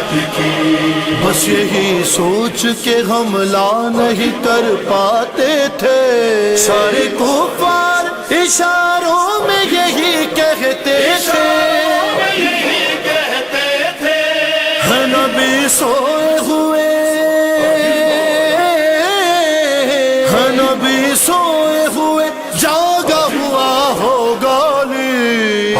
ہجرت کی، بس یہی سوچ کے حملہ نہیں کر پاتے تھے، سارے کفار اشاروں میں یہی کہتے تھے، نبی سوئے ہوئے، نبی سوئے ہوئے جاگا ہوا ہوگا علی،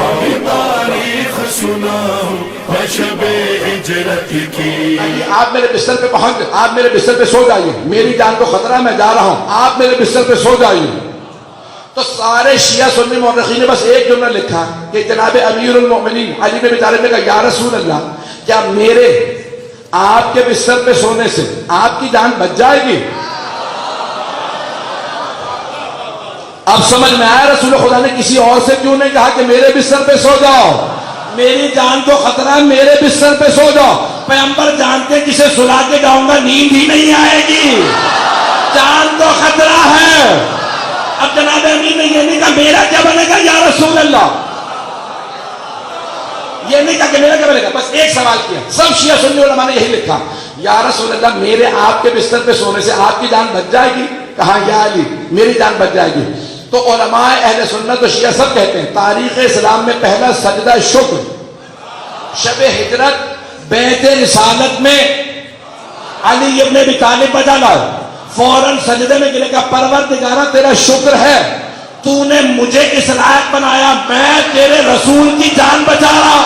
تاریخ سناؤ میں شب ہجرت کی۔ آپ میرے بستر پہ پہنچ، آپ میرے بستر پہ سو جائیے، میری جان کو خطرہ ہے، میں جا رہا ہوں، آپ میرے بستر پہ سو جائیے۔ تو سارے شیعہ سنی مورخین نے بس ایک جملہ لکھا کہ جناب امیر المومنین علی بن ابی طالب نے کہا یا رسول اللہ، کیا میرے آپ کے بستر پہ سونے سے آپ کی جان بچ جائے گی؟ اب سمجھ میں آیا رسول خدا نے کسی اور سے کیوں نہیں کہا کہ میرے بستر پہ سو جاؤ، میری جان کو خطرہ ہے، میرے بستر پہ سو جاؤ۔ پیغمبر جانتے کسے سلا کے جاؤں گا نیند ہی نہیں آئے گی، جان کو خطرہ ہے۔ اب جناب امیر نے یہ نہیں کہا میرا کیا بنے گا یا رسول اللہ، یہ نہیں کہا کہ میرا کیا بنے گا، بس ایک سوال کیا۔ سب شیعہ سنی علماء نے یہی لکھا یا رسول اللہ میرے آپ کے بستر پہ سونے سے آپ کی جان بچ جائے گی؟ کہا یا علی میری جان بچ جائے گی۔ تو علماء اہل سنت و شیعہ سب کہتے ہیں تاریخ اسلام میں پہلا سجدہ شکر شب ہجرت بیت رسالت میں علی ابن ابی طالب بجا لائے، فوراً سجدے میں گرے، کہا پروردگارہ تیرا شکر ہے تو نے مجھے اس لائق بنایا، میں تیرے رسول کی جان بچا رہا۔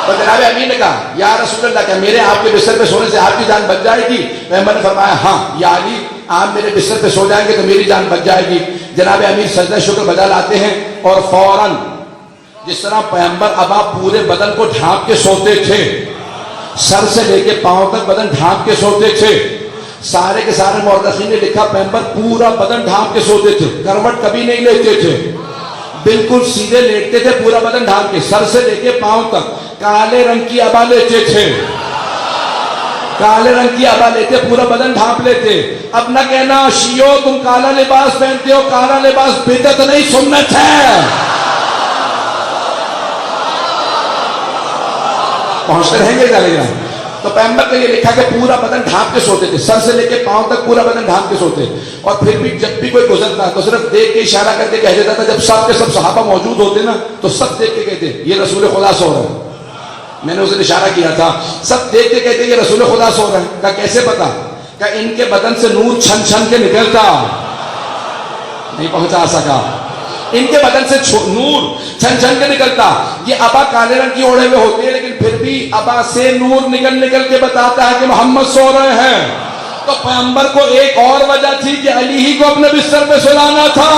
تو جناب امیر نے کہا یا رسول اللہ کیا میرے آپ کے بستر پہ سونے سے آپ کی جان بچ جائے گی؟ پیغمبر نے فرمایا ہاں یا علی آپ میرے بستر پہ سو جائیں گے تو میری جان بچ جائے گی۔ جناب امیر سجدہ شکر بجا لاتے ہیں اور فوراً جس طرح پیغمبر اب آپ پورے بدن کو ڈھانپ کے سوتے تھے، سر سے لے کے پاؤں تک بدن ڈھانپ کے سوتے تھے، سارے کے سارے مورخین نے لکھا پیغمبر پورا بدن ڈھانپ کے سوتے تھے، کروٹ کبھی نہیں لیتے تھے، بالکل سیدھے لیٹتے تھے، پورا بدن ڈھانپ کے سر سے لے کے پاؤں تک، کالے رنگ کی عبا لیتے تھے، کالے رنگ کی عبا لیتے، پورا بدن ڈھانپ لیتے۔ اب نہ کہنا شیعو تم کالا لباس پہنتے ہو، کالا لباس بدعت نہیں سنت ہے۔ پہنچتے رہیں گے چلے گا۔ تو پیغمبر نے یہ لکھا کہ پورا بدن ڈھانپ کے سوتے تھے، سر سے لے کے پاؤں تک پورا بدن ڈھانپ کے سوتے، اور پھر بھی جب بھی کوئی گزرتا تو صرف دیکھ کے اشارہ کر کے کہہ دیتا تھا، جب سب کے سب صحابہ موجود ہوتے نا تو سب دیکھ کے کہتے یہ رسول خدا سو رہے ہیں، میں نے اسے اشارہ کیا تھا، سب دیکھ کے کہتے یہ رسول خدا سو رہے ہیں۔ کہا کیسے پتا؟ کہ ان کے بدن سے نور چھن چھن کے نکلتا، نہیں پہنچا سکا، ان کے بدن سے نور چھن چھن کے نکلتا۔ یہ ابا کالے رنگ کی اوڑھے ہوئے ہوتے ہیں لیکن پھر بھی ابا سے نور نکل نکل کے بتاتا ہے کہ محمد سو رہے ہیں۔ تو پیغمبر کو ایک اور وجہ تھی کہ علی ہی کو اپنے بستر پہ سلانا تھا،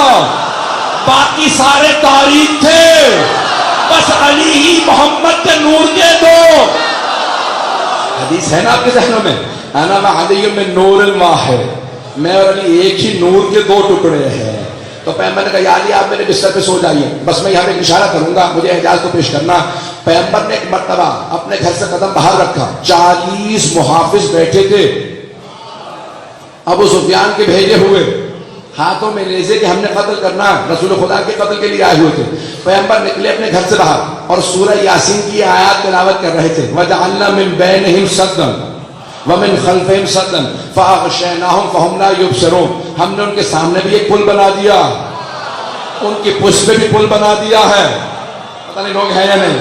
باقی سارے تاریخ تھے، بس علی ہی محمد کے نور کے دو۔ حدیث ہے نا آپ کے ذہنوں میں، انا وعلی من نور واحد، میں اور علی ایک ہی نور کے دو ٹکڑے ہیں۔ تو پیغمبر نے کہا یا علی آپ میرے بستر پہ سو جائیے، بس میں یہاں پہ ایک اشارہ کروں گا، مجھے اعجاز کو پیش کرنا۔ پیغمبر نے ایک مرتبہ اپنے گھر سے قدم باہر رکھا، 40 محافظ بیٹھے تھے ابو سفیان کے بھیجے ہوئے، ہاتھوں میں نیزے کہ ہم نے قتل کرنا، رسول خدا کے قتل کے لیے آئے ہوئے تھے۔ پیغمبر نکلے اپنے گھر سے باہر اور سورہ یاسین کی آیات تلاوت کر رہے تھے، وَجَعَلْنَا مِن بَيْنِهِمْ سَدًّا وَمِنْ خَلْفِهِمْ سَدًّا فَأَغْشَيْنَاهُمْ فَهُمْ لَا يُبْصِرُونَ، ہم نے ان کے سامنے بھی ایک پل بنا دیا، ان کی پشت پہ بھی پل بنا دیا ہے، پتہ نہیں لوگ ہیں یا نہیں۔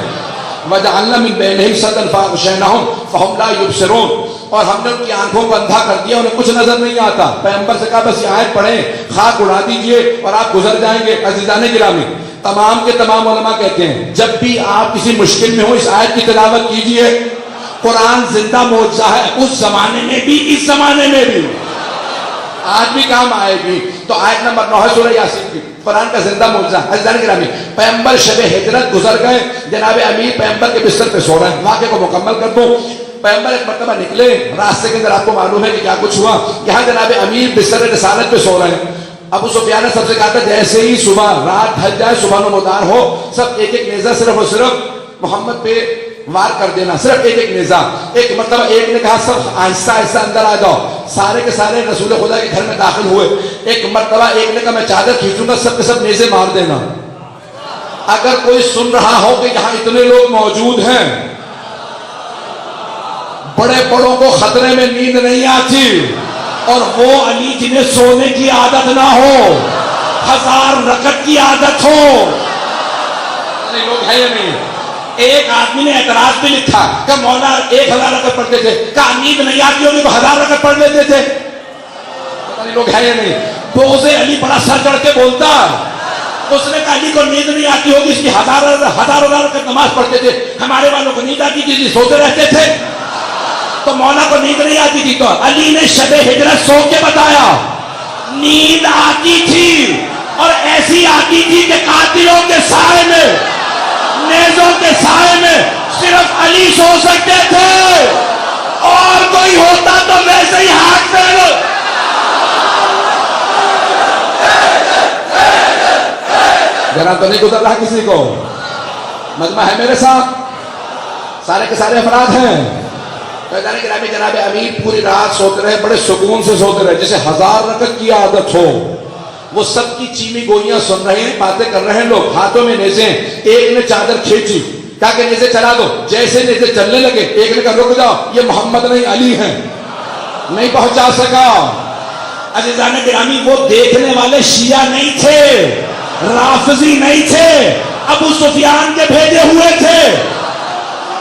وَجَعَلْنَا مِن بَيْنِهِمْ سَدًّا فَأَغْشَيْنَاهُمْ فَهُمْ لَا يُبْصِرُونَ، اور ہم نے ان کی آنکھوں کو اندھا کر دیا، انہیں کچھ نظر نہیں آتا۔ پیغمبر سے کہا بس یہ آیت پڑھیں، خاک اڑا دیجئے اور آپ گزر جائیں گے۔ عزیزان گرامی، تمام کے تمام علماء کہتے ہیں جب بھی آپ کسی مشکل میں ہو اس آیت کی تلاوت کیجئے، قرآن زندہ معجزہ ہے، اس زمانے میں بھی اس زمانے میں بھی آج بھی کام آئے گی۔ تو آیت نمبر 9 ہے سورہ یاسین کی، قرآن کا زندہ معجزہ۔ عزیزان گرامی، پیغمبر شب ہجرت گزر گئے، جناب امیر پیغمبر کے بستر پہ سو رہے ہیں۔ واقعے کو مکمل کر دوں، پیغمبر ایک مرتبہ نکلے، راستے کے اندر آپ کو معلوم ہے کہ کیا کچھ ہوا، یہاں جناب امیر بستر رسالت پہ سو رہے ہیں۔ ابو سفیان نے سب سے کہا تھا جیسے ہی صبح رات ڈھل جائے، صبح نمودار ہو، سب ایک ایک نیزہ صرف اور صرف محمد پہ وار کر دینا، صرف ایک ایک نیزہ۔ ایک مرتبہ ایک نے کہا سب آہستہ آہستہ اندر آ جاؤ، سارے کے سارے رسول خدا کے گھر میں داخل ہوئے۔ ایک مرتبہ ایک نے کہا میں چادر کھینچوں گا، سب کے سب نیزے مار دینا۔ اگر کوئی سن رہا ہو کہ یہاں اتنے لوگ موجود ہیں بڑے بڑوں کو خطرے میں نیند نہیں آتی، اور وہ علی جنہیں سونے کی عادت نہ ہو، 1000 رکعت کی عادت ہو۔ لوگ ہے یا نہیں؟ ایک آدمی نے اعتراض بھی لکھا کہ مولا 1000 رکعت پڑھتے تھے، کہا نیند نہیں آتی ہوگی تو 1000 رکعت پڑھ لیتے تھے۔ پتہ نہیں لوگ ہے یا نہیں؟ بغض علی بڑا سر چڑھ کے بولتا، اس نے کہا علی کو نیند نہیں آتی ہوگی اس کی ہزار رکعت نماز پڑھتے تھے، ہمارے والوں کو نیند آتی تھی سوتے رہتے تھے۔ تو مولا کو نیند نہیں آتی تھی تو علی نے شب ہجرت سو کے بتایا نیند آتی تھی، اور ایسی آتی تھی کہ قاتلوں کے سائے میں، نیزوں کے سائے میں صرف علی سو سکتے تھے، اور کوئی ہوتا تو ویسے ہی ہاتھ پھیلو۔ ذرا تو نہیں گزر رہا کسی کو؟ مجمع ہے میرے ساتھ؟ سارے کے سارے افراد ہیں؟ جناب امیر پوری رات سوتے رہے، بڑے سکون سے سوتے رہے، جیسے 1000 رکعت کی عادت ہو۔ وہ سب کی چیمی گوئیاں سن رہے ہیں، باتیں کر رہے ہیں لوگ، ہاتھوں میں نیزیں۔ ایک نے چادر کھینچی، کہا کہ نیزے چلا دو۔ جیسے نیزے چلنے لگے، ایک نے کہا رک جاؤ، یہ محمد نہیں علی ہیں، نہیں پہنچا سکا۔ عزیزان گرامی، وہ دیکھنے والے شیعہ نہیں تھے، رافضی نہیں تھے، ابو سفیان کے بھیجے ہوئے تھے۔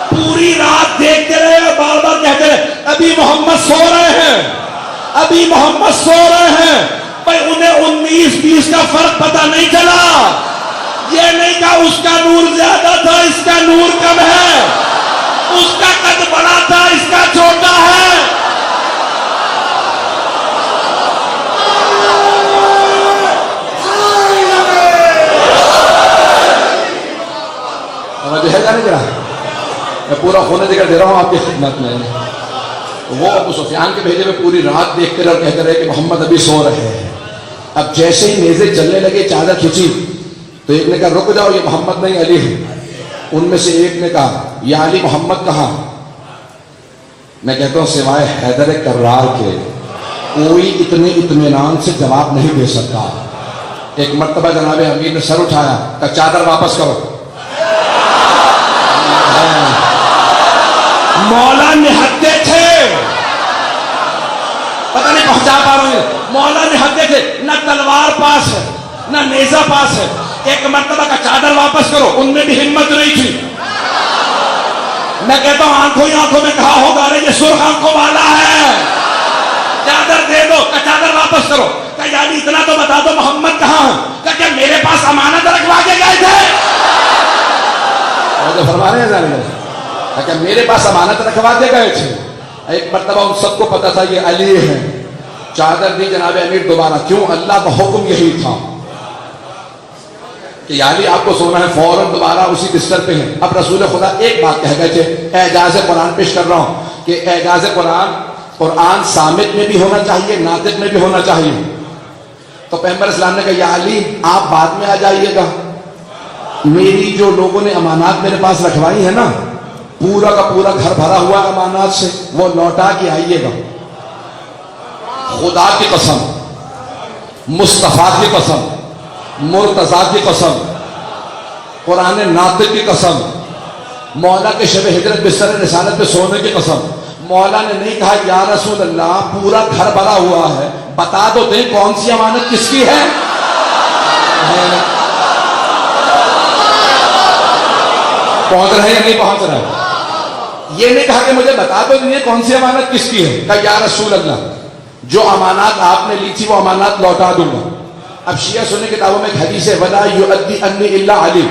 پوری رات دیکھتے رہے اور بار بار کہتے رہے ابھی محمد سو رہے ہیں، ابھی محمد سو رہے ہیں۔ بھائی انہیں 19-20 کا فرق پتہ نہیں چلا، یہ نہیں کہا اس کا نور زیادہ تھا اس کا نور کم ہے، اس کا قد بڑا تھا اس کا چھوٹا ہے۔ ہے جانے کیا میں پورا ہونے دے کر دے رہا ہوں آپ کی خدمت میں۔ وہ ابو سفیان کے بھیجے میں پوری رات دیکھتے رہے اور کہتے رہے کہ محمد ابھی سو رہے ہیں۔ اب جیسے ہی نیزے چلنے لگے، چادر کھینچی تو ایک نے کہا رک جاؤ، یہ محمد نہیں علی ہے۔ ان میں سے ایک نے کہا یا علی محمد کہاں؟ میں کہتا ہوں سوائے حیدر کرار کے کوئی اتنے اطمینان سے جواب نہیں دے سکتا۔ ایک مرتبہ جناب امیر نے سر اٹھایا، کہا چادر واپس کرو۔ مولا نہتے تھے، پتہ نہیں پہنچا پا رہے ہیں، مولا نہتے تھے، نہ تلوار پاس ہے نہ نیزہ پاس ہے۔ ایک مرتبہ کا چادر واپس کرو، ان میں بھی ہمت نہیں تھی۔ میں کہتا ہوں آنکھوں ہی آنکھوں میں کہا ہوگا رہے یہ سرخ آنکھوں والا ہے، چادر دے دو، کہ چادر واپس کرو۔ کہ یعنی اتنا تو بتا دو محمد کہاں ہے؟ کہ کیا میرے پاس امانت رکھوا کے گئے تھے؟ جو فرما رہے ہیں ظاہر کہ میرے پاس امانت رکھوا دے گئے تھے۔ ایک مرتبہ ان سب کو پتا تھا یہ علی ہے، چادر دی جناب امیر دوبارہ، کیوں؟ اللہ کا حکم یہی تھا کہ یا علی آپ کو سونا ہے، فوراً دوبارہ اسی بستر پہ ہیں۔ اب رسول خدا ایک بات کہہ گئے تھے، اعجاز قرآن پیش کر رہا ہوں کہ اعجاز قرآن صامت میں بھی ہونا چاہیے، ناطق میں بھی ہونا چاہیے۔ تو پیغمبر اسلام نے کہا یا علی آپ بعد میں آ جائیے گا، میری جو لوگوں نے امانات میرے پاس رکھوائی ہے نا، پورا کا پورا گھر بھرا ہوا امانات سے، وہ لوٹا کے آئیے گا۔ خدا کی قسم، مصطفیٰ کی قسم، مرتضیٰ کی قسم، قرآن ناطق کی قسم، مولا کے شب ہجرت بستر رسالت پہ سونے کی قسم، مولا نے نہیں کہا یا رسول اللہ پورا گھر بھرا ہوا ہے، بتا دو دیں کون سی امانت کس کی ہے؟ پہنچ رہے ہیں یا نہیں پہنچ رہے ہیں؟ یہ نہیں کہا کہ مجھے بتا دو یہ کون سی امانت کس کی ہے، کہا یا رسول اللہ جو امانات آپ نے لی تھی وہ امانات لوٹا دوں گا۔ اب شیعہ سنی کتابوں میں ایک حدیث ہے وَلَا يُؤَدِّي أَنِّي إِلَّا عَلِي،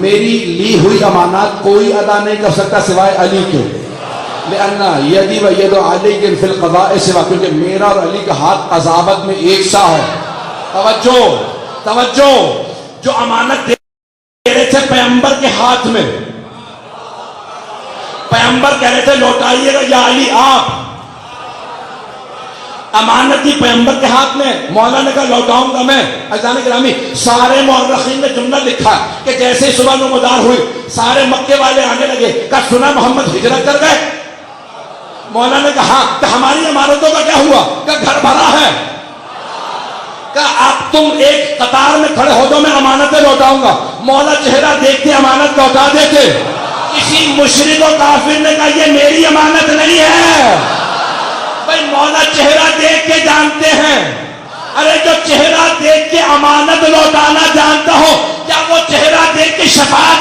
میری لی ہوئی امانات کوئی ادا نہیں کر سکتا سوائے علی کے، لِأَنَّ يَدِي وَيَدُ عَلِيٍّ فِي الْقَضَاءِ سِوَا، کیونکہ میرا اور علی کا ہاتھ قضاوت میں ایک سا ہے۔ توجہ، جو امانت دے رہے تھے پیغمبر کے ہاتھ میں، پیغمبر کہہ رہے تھے لوٹائیے گا یا علی آپ، امانت کی پیغمبر کے ہاتھ میں، مولا نے کہا لوٹاؤں گا میں۔ عزیزان گرامی سارے مورخین نے جملہ لکھا کہ جیسے ہی صبح نمودار ہوئی سارے مکے والے آنے لگے، کہا سنا محمد ہجرت کر گئے؟ مولا نے کہا کہ ہماری امانتوں کا کیا ہوا؟ کہ گھر بھرا ہے۔ کہا اب تم ایک قطار میں کھڑے ہو دو میں امانتیں لوٹاؤں گا۔ مولا چہرہ دیکھتے امانت لوٹا دیتے۔ کسی مشرک و کافر نے کہا یہ میری امانت نہیں ہے، مولا چہرہ دیکھ کے جانتے ہیں. ارے جو چہرہ دیکھ کے امانت لوٹانا جانتا ہو، کیا وہ چہرہ دیکھ کے شفاعت